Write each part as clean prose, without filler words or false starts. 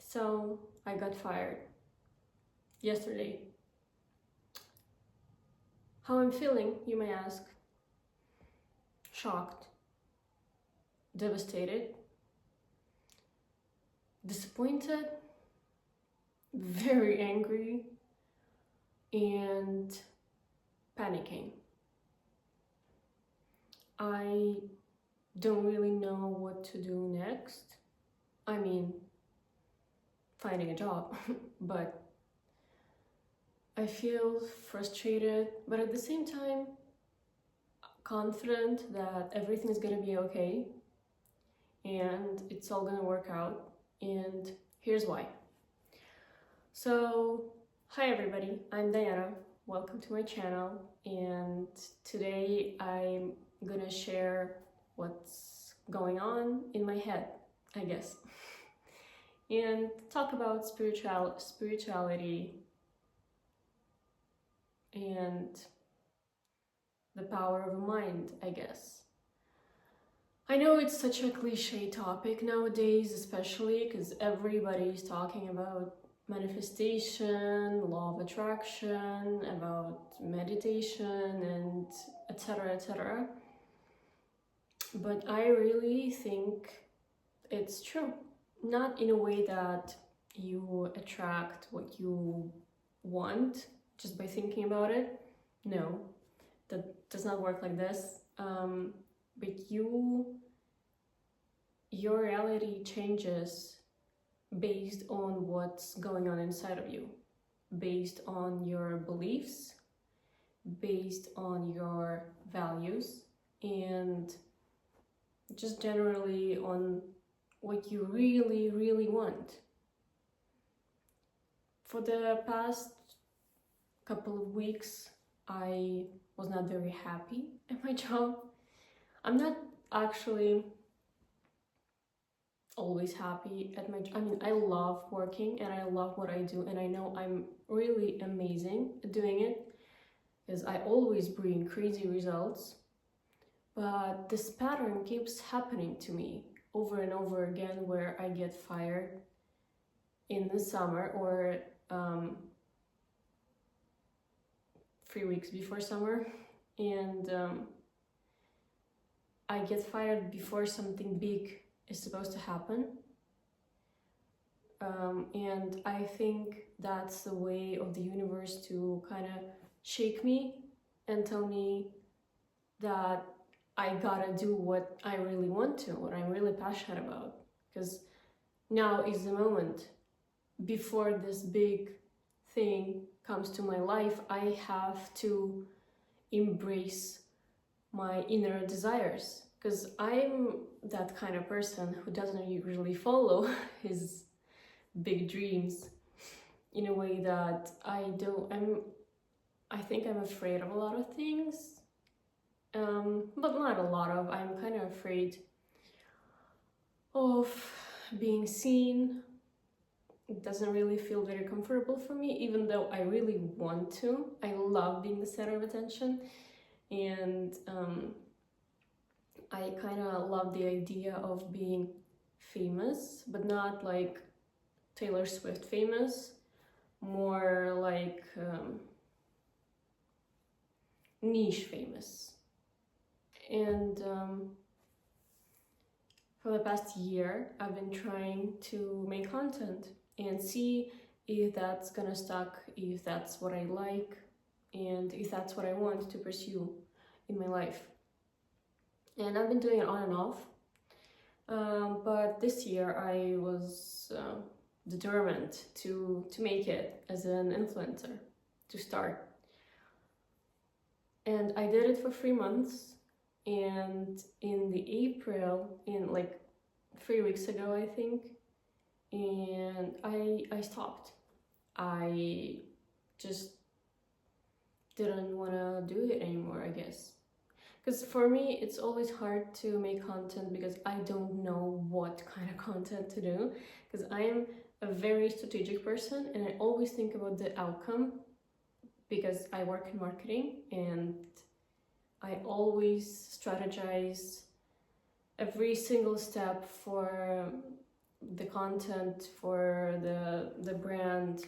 So I got fired yesterday. How I'm feeling, you may ask. Shocked, devastated, disappointed, very angry, and panicking. I don't really know what to do next. I mean, finding a job, but I feel frustrated, but at the same time, confident that everything's gonna be okay and it's all gonna work out. And here's why. So, hi everybody, I'm Diana. Welcome to my channel, and today I'm gonna share what's going on in my head, I guess, and talk about spirituality and the power of a mind, I guess. I know it's such a cliche topic nowadays, especially because everybody's talking about manifestation, law of attraction, about meditation, and etc. etc. But I really think it's true. Not in a way that you attract what you want just by thinking about it. No, that does not work like this. But your reality changes based on what's going on inside of you, based on your beliefs, based on your values, and just generally on what you really, really want. For the past couple of weeks, I was not very happy at my job. I'm not actually always happy at my job. I mean, I love working and I love what I do, and I know I'm really amazing at doing it because I always bring crazy results. But this pattern keeps happening to me over and over again, where I get fired in the summer or 3 weeks before summer, and I get fired before something big is supposed to happen. And I think that's the way of the universe to kind of shake me and tell me that I gotta do what I really want to, what I'm really passionate about. Because now is the moment. Before this big thing comes to my life, I have to embrace my inner desires. Because I'm that kind of person who doesn't usually follow his big dreams in a way that I think I'm afraid of a lot of things. But not a lot of. I'm kind of afraid of being seen. It doesn't really feel very comfortable for me, even though I really want to. I love being the center of attention, and I kind of love the idea of being famous, but not like Taylor Swift famous, more like niche famous. And for the past year, I've been trying to make content and see if that's gonna stuck, if that's what I like, and if that's what I want to pursue in my life. And I've been doing it on and off, but this year I was determined to make it as an influencer, to start. And I did it for 3 months, and in the April, in like 3 weeks ago, I think, and I stopped. I just didn't want to do it anymore, I guess. Because for me, it's always hard to make content because I don't know what kind of content to do. Because I'm a very strategic person and I always think about the outcome, because I work in marketing and I always strategize every single step for the content, for the brand,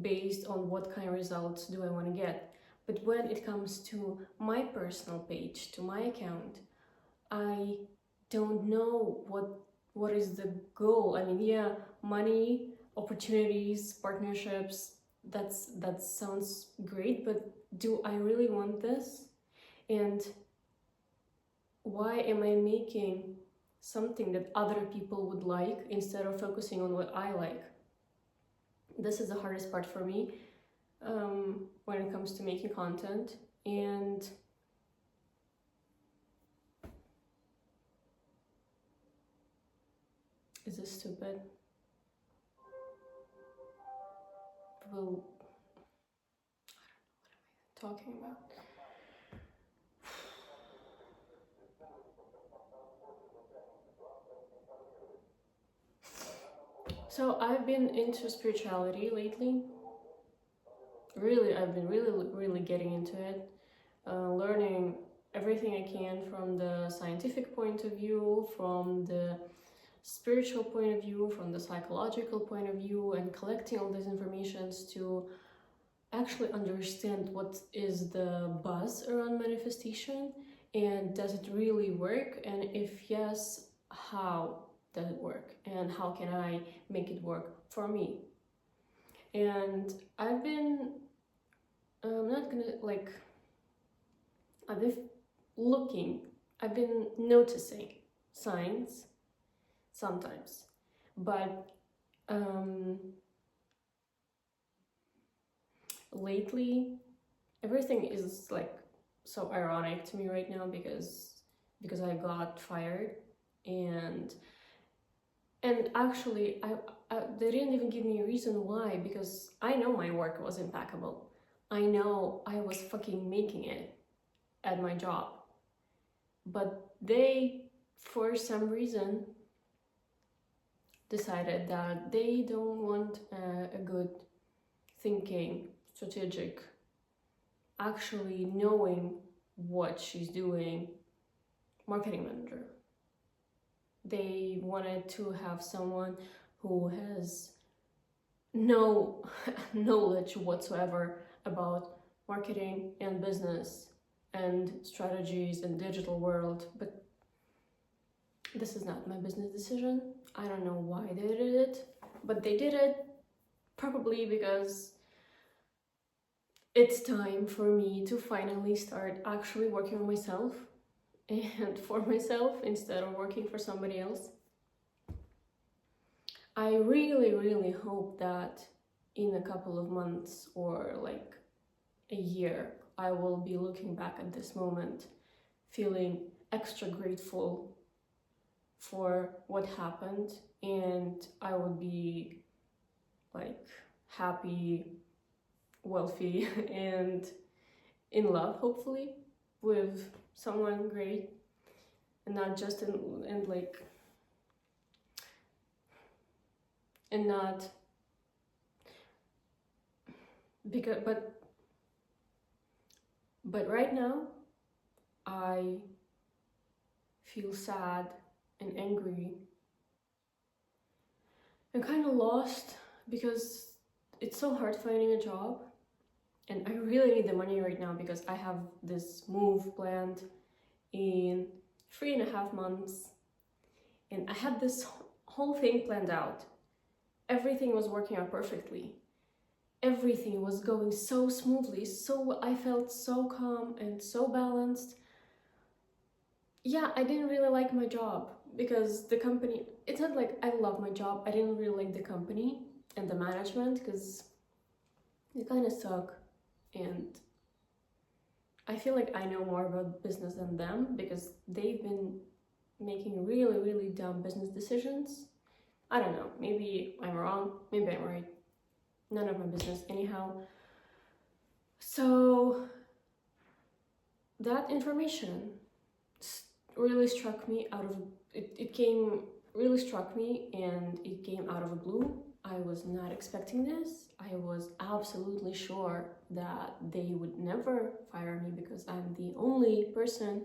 based on what kind of results do I want to get. But when it comes to my personal page, to my account, I don't know what is the goal. I mean, yeah, money, opportunities, partnerships, that sounds great, but do I really want this? And why am I making something that other people would like instead of focusing on what I like? This is the hardest part for me when it comes to making content. And is this stupid? Well, I don't know what am I talking about. So I've been into spirituality lately. Really, I've been really getting into it, learning everything I can from the scientific point of view, from the spiritual point of view, from the psychological point of view, and collecting all these informations to actually understand what is the buzz around manifestation, and does it really work, and if yes, how does it work, and how can I make it work for me. And I've been not gonna like I've been looking, I've been noticing signs sometimes, but lately everything is like so ironic to me right now because I got fired, and actually they didn't even give me a reason why, because I know my work was impeccable. I know I was fucking making it at my job, but they, for some reason, decided that they don't want a good thinking, strategic, actually knowing what she's doing marketing manager. They wanted to have someone who has no knowledge whatsoever about marketing and business and strategies and digital world. But this is not my business decision. I don't know why they did it, but they did it probably because it's time for me to finally start actually working on myself and for myself instead of working for somebody else. I really hope that in a couple of months or like a year, I will be looking back at this moment feeling extra grateful for what happened, and I would be like happy, wealthy, and in love, hopefully, with someone great, and not just in like, and not because but right now I feel sad and angry and kind of lost because it's so hard finding a job, and I really need the money right now because I have this move planned in 3.5 months, and I had this whole thing planned out. Everything was working out perfectly. Everything was going so smoothly, so I felt so calm and so balanced. Yeah, I didn't really like my job because the company, it's not like I love my job, I didn't really like the company and the management because they kind of suck, and I feel like I know more about business than them because they've been making really dumb business decisions. I don't know, maybe I'm wrong, maybe I'm right. None of my business anyhow. So that information really struck me out of it came really struck me, and it came out of the blue. I was not expecting this. I was absolutely sure that they would never fire me because I'm the only person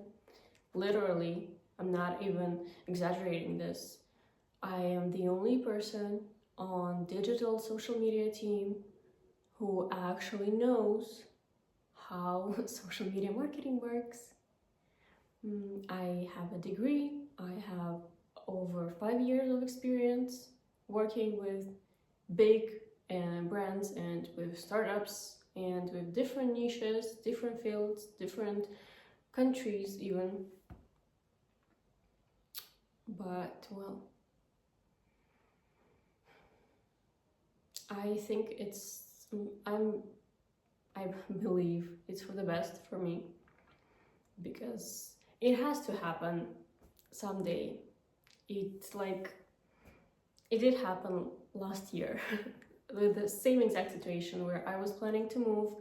Literally, I'm not even exaggerating this. I am the only person on digital social media team who actually knows how social media marketing works. I have a degree, I have over 5 years of experience working with big brands and with startups and with different niches, different fields, different countries even. But well, I think I believe it's for the best for me, because it has to happen someday. It's like it did happen last year with the same exact situation where I was planning to move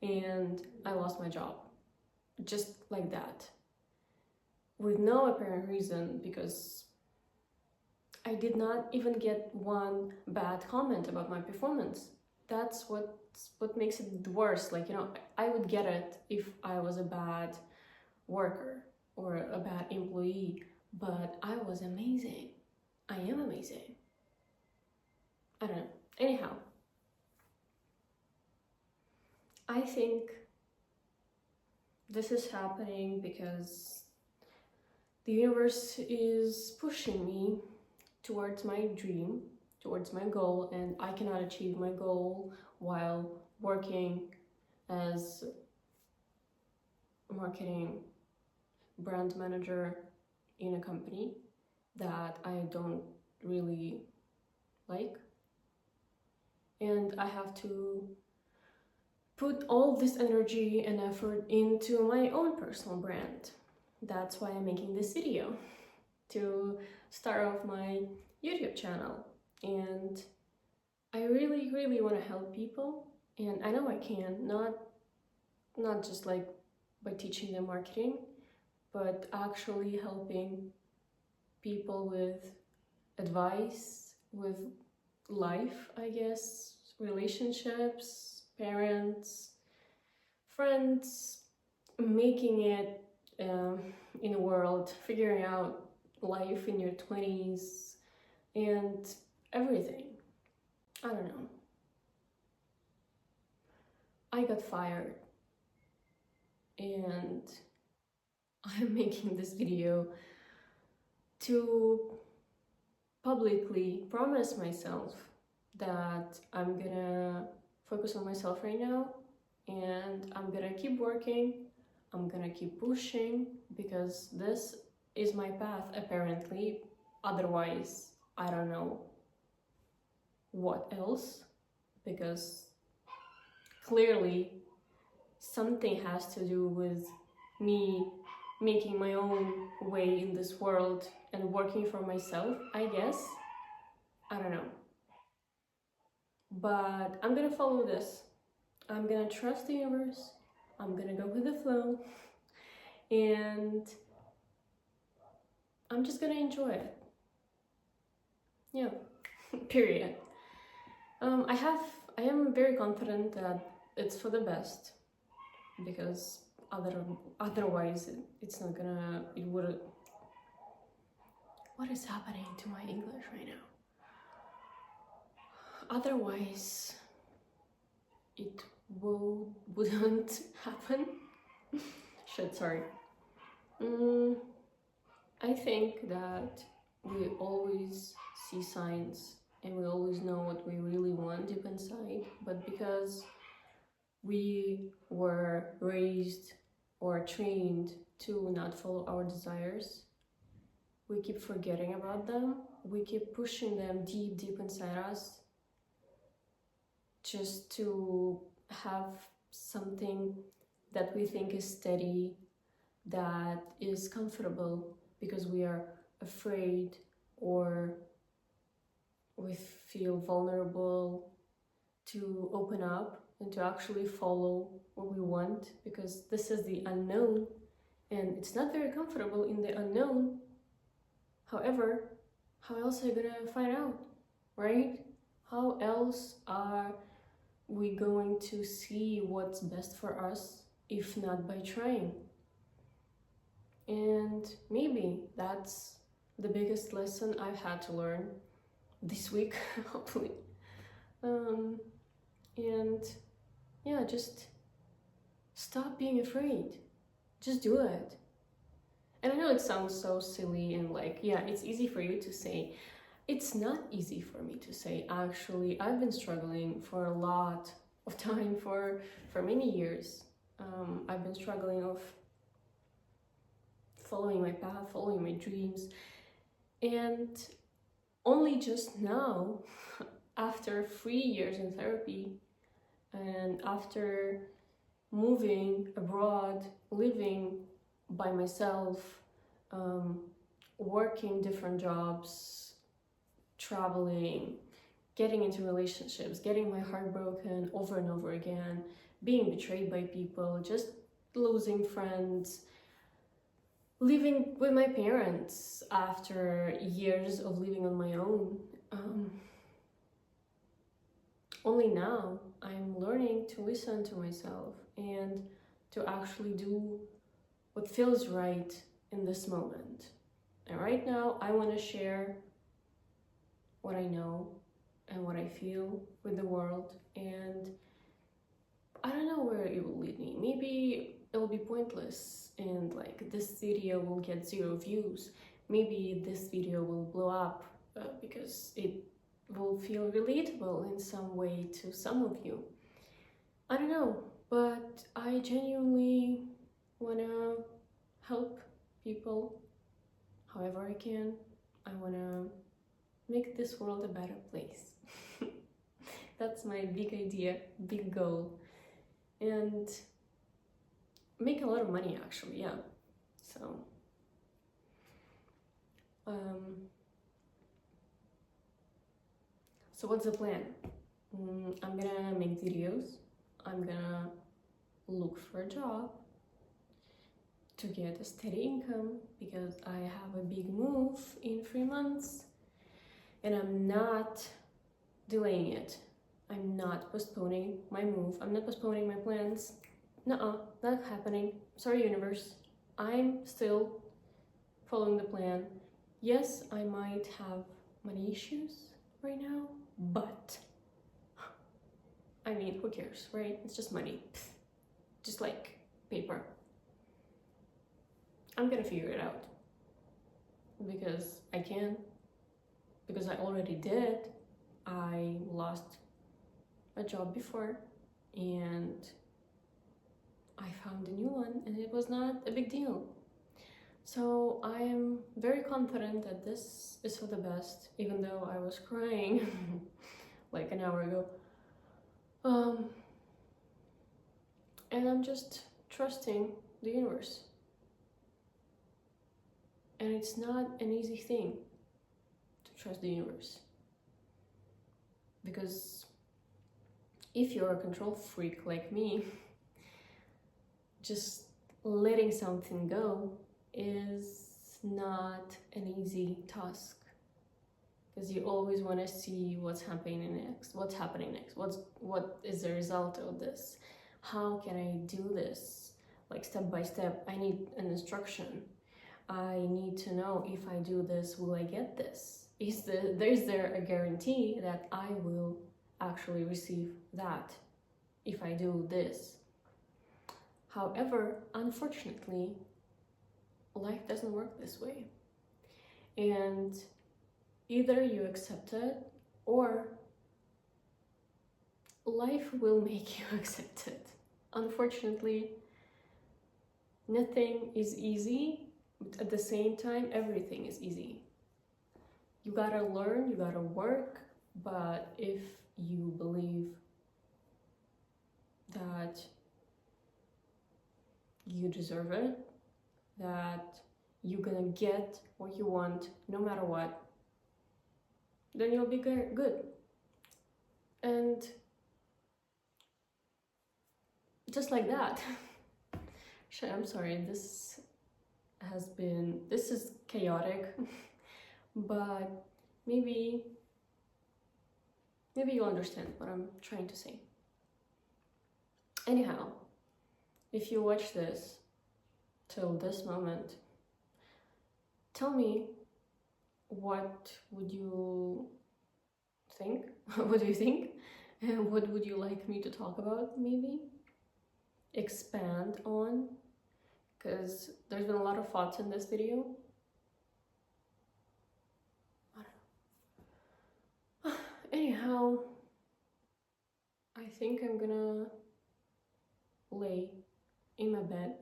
and I lost my job. Just like that. With no apparent reason, because I did not even get one bad comment about my performance. That's what makes it worse. Like, you know, I would get it if I was a bad worker or a bad employee, but I was amazing. I am amazing. I don't know. Anyhow, I think this is happening because the universe is pushing me towards my dream, towards my goal, and I cannot achieve my goal while working as a marketing brand manager in a company that I don't really like. And I have to put all this energy and effort into my own personal brand. That's why I'm making this video, to start off my YouTube channel. And I really want to help people, and I know I can, not just like by teaching them marketing, but actually helping people with advice, with life, I guess, relationships, parents, friends, making it in a world, figuring out life in your 20s and everything. I don't know. I got fired and I'm making this video to publicly promise myself that I'm gonna focus on myself right now, and I'm gonna keep working, I'm gonna keep pushing, because this is my path apparently. Otherwise, I don't know what else, because clearly something has to do with me making my own way in this world and working for myself, I guess. I don't know. But I'm gonna follow this. I'm gonna trust the universe. I'm gonna go with the flow. And I'm just gonna enjoy it. Yeah, period. I am very confident that it's for the best, because otherwise it's not gonna, it would. What is happening to my English right now? Otherwise it wouldn't happen. Shit, sorry. I think that we always see signs and we always know what we really want deep inside, but because we were raised or trained to not follow our desires, we keep forgetting about them, we keep pushing them deep inside us just to have something that we think is steady, that is comfortable, because we are afraid or we feel vulnerable to open up and to actually follow what we want, because this is the unknown and it's not very comfortable in the unknown. However, how else are you gonna find out, right? How else are we going to see what's best for us if not by trying? And maybe that's the biggest lesson I've had to learn this week, hopefully. And yeah, just stop being afraid. Just do it. And I know it sounds so silly and like, yeah, it's easy for you to say. It's not easy for me to say, actually. I've been struggling for a lot of time, for many years. I've been struggling of following my path, following my dreams. And only just now, after 3 years in therapy, and after moving abroad, living by myself, working different jobs, traveling, getting into relationships, getting my heart broken over and over again, being betrayed by people, just losing friends, living with my parents after years of living on my own. Only now I'm learning to listen to myself and to actually do what feels right in this moment. And right now I want to share what I know and what I feel with the world, and I don't know where it will lead me. Maybe it will be pointless and like this video will get 0 views. Maybe this video will blow up because it will feel relatable in some way to some of you. I don't know, but I genuinely want to help people however I can. I want to make this world a better place. That's my big idea, big goal. And make a lot of money, actually, yeah. So what's the plan? I'm gonna make videos. I'm gonna look for a job to get a steady income because I have a big move in 3 months and I'm not delaying it. I'm not postponing my move. I'm not postponing my plans. Nuh-uh, not happening. Sorry, universe. I'm still following the plan. Yes, I might have money issues right now, but I mean, who cares, right? It's just money. Just like paper. I'm gonna figure it out because I can, because I already did. I lost a job before and I found a new one and it was not a big deal. So I am very confident that this is for the best, even though I was crying like an hour ago. And I'm just trusting the universe. And it's not an easy thing to trust the universe. Because if you're a control freak like me, just letting something go is not an easy task. Because you always want to see what's happening next, what is the result of this, how can I do this, like step by step. I need an instruction. I need to know, if I do this, will I get this? Is there a guarantee that I will actually receive that if I do this? However, unfortunately, life doesn't work this way. And either you accept it or life will make you accept it. Unfortunately, nothing is easy, but at the same time, everything is easy. You gotta learn, you gotta work, but if you believe that you deserve it, that you're gonna get what you want no matter what, then you'll be good. And just like that. Shit, I'm sorry, this is chaotic, but maybe you'll understand what I'm trying to say. Anyhow, if you watch this till this moment, tell me, what would you think? What do you think? And what would you like me to talk about, maybe? Expand on? Because there's been a lot of thoughts in this video. I don't know. Anyhow, I think I'm gonna lay in my bed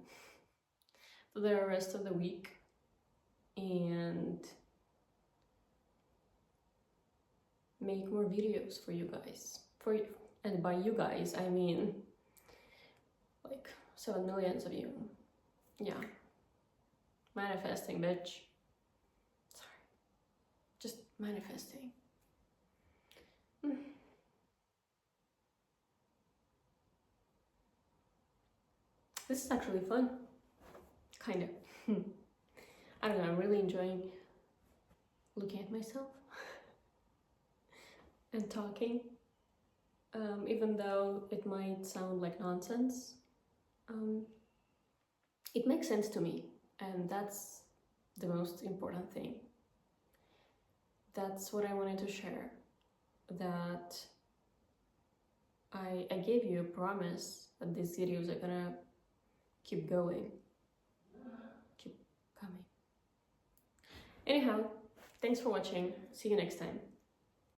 for the rest of the week and make more videos for you guys. And by you guys, I mean like 7 million of you. Yeah. Manifesting, bitch. Sorry. Just manifesting. This is actually fun. Kind of. I don't know, I'm really enjoying looking at myself and talking. Even though it might sound like nonsense, it makes sense to me, and that's the most important thing. That's what I wanted to share, that I gave you a promise that these videos are gonna keep going, keep coming. Anyhow, thanks for watching. See you next time.